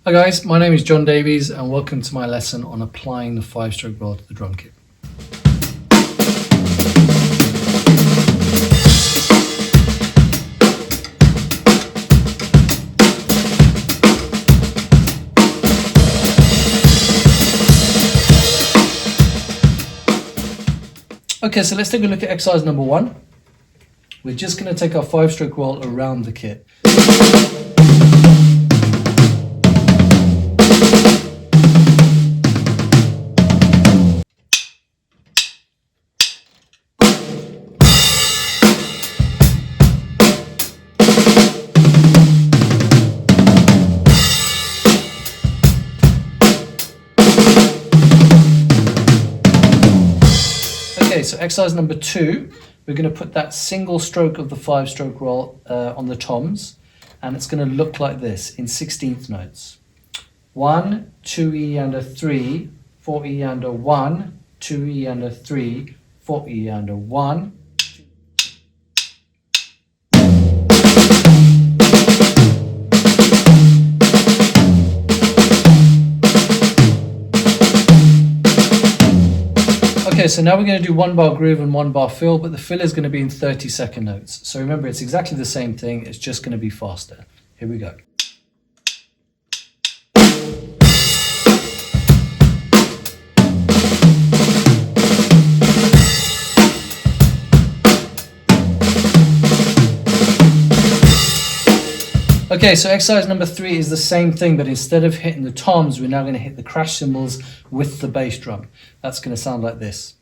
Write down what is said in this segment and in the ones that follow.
Hi guys, my name is John Davies and welcome to my lesson on applying the 5-stroke roll to the drum kit. Okay, so let's take a look at exercise number 1. We're just going to take our 5-stroke roll around the kit. Okay, so exercise number 2, we're going to put that single stroke of the 5-stroke roll on the toms, and it's going to look like this in 16th notes. 1, 2E and a 3, 4E and a 1, 2E and a 3, 4E and a 1. Okay, so now we're going to do 1 bar groove and 1 bar fill, but the fill is going to be in 30-second notes. So remember, it's exactly the same thing, it's just going to be faster. Here we go. Okay, so exercise number 3 is the same thing, but instead of hitting the toms, we're now going to hit the crash cymbals with the bass drum. That's going to sound like this.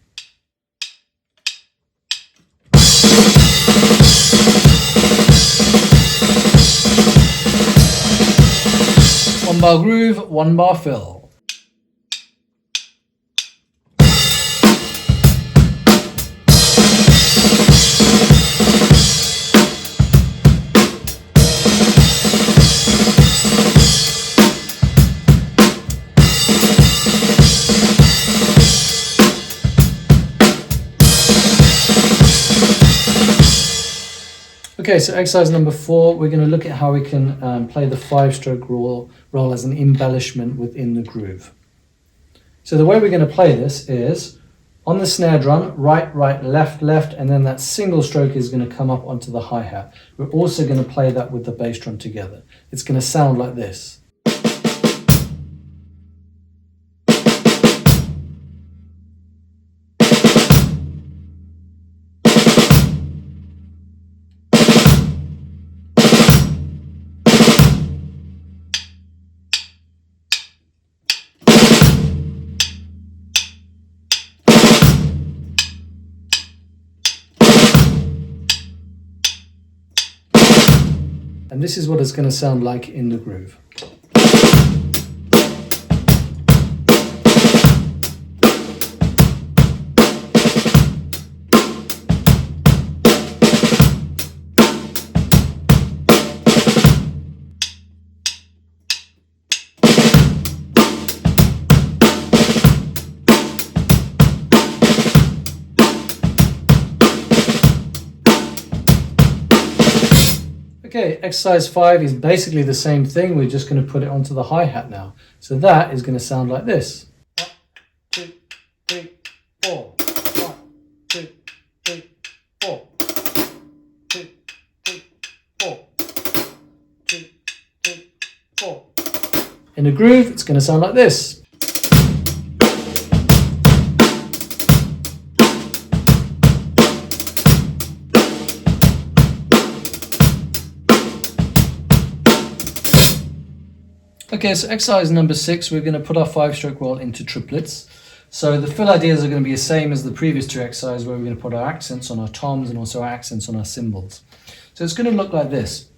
One bar groove, 1 bar fill. Okay, so exercise number 4, we're going to look at how we can play the 5-stroke roll as an embellishment within the groove. So the way we're going to play this is on the snare drum, right, right, left, left, and then that single stroke is going to come up onto the hi-hat. We're also going to play that with the bass drum together. It's going to sound like this. And this is what it's going to sound like in the groove. Okay, exercise 5 is basically the same thing, we're just going to put it onto the hi-hat now. So that is going to sound like this. 1, 2, 3, 4. 1, 2, 3, 4. 2, 3, 4. 2, 3, 4. In a groove, it's going to sound like this. Okay, so exercise number 6, we're going to put our 5-stroke roll into triplets. So the fill ideas are going to be the same as the previous 2 exercises, where we're going to put our accents on our toms and also our accents on our cymbals. So it's going to look like this.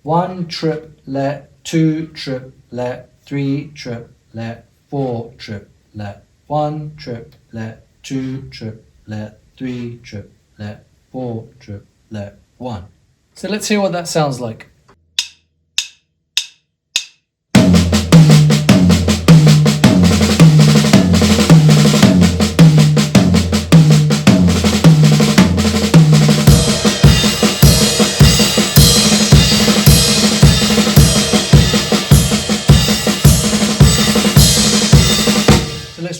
1 triplet, 2 triplet, 3 triplet, 4 triplet, 1 triplet, 2 triplet, 3 triplet, 4 triplet, 1. So let's hear what that sounds like.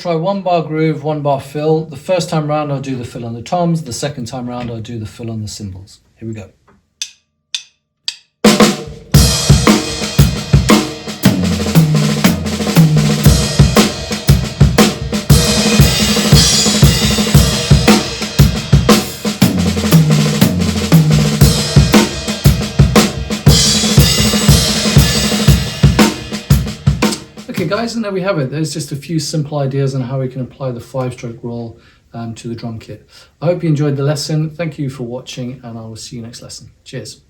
try 1 bar groove, 1 bar fill. The first time round I'll do the fill on the toms, the second time round I'll do the fill on the cymbals. Here we go. Okay guys, and there we have it. There's just a few simple ideas on how we can apply the 5-stroke roll to the drum kit. I hope you enjoyed the lesson. Thank you for watching, and I will see you next lesson. Cheers.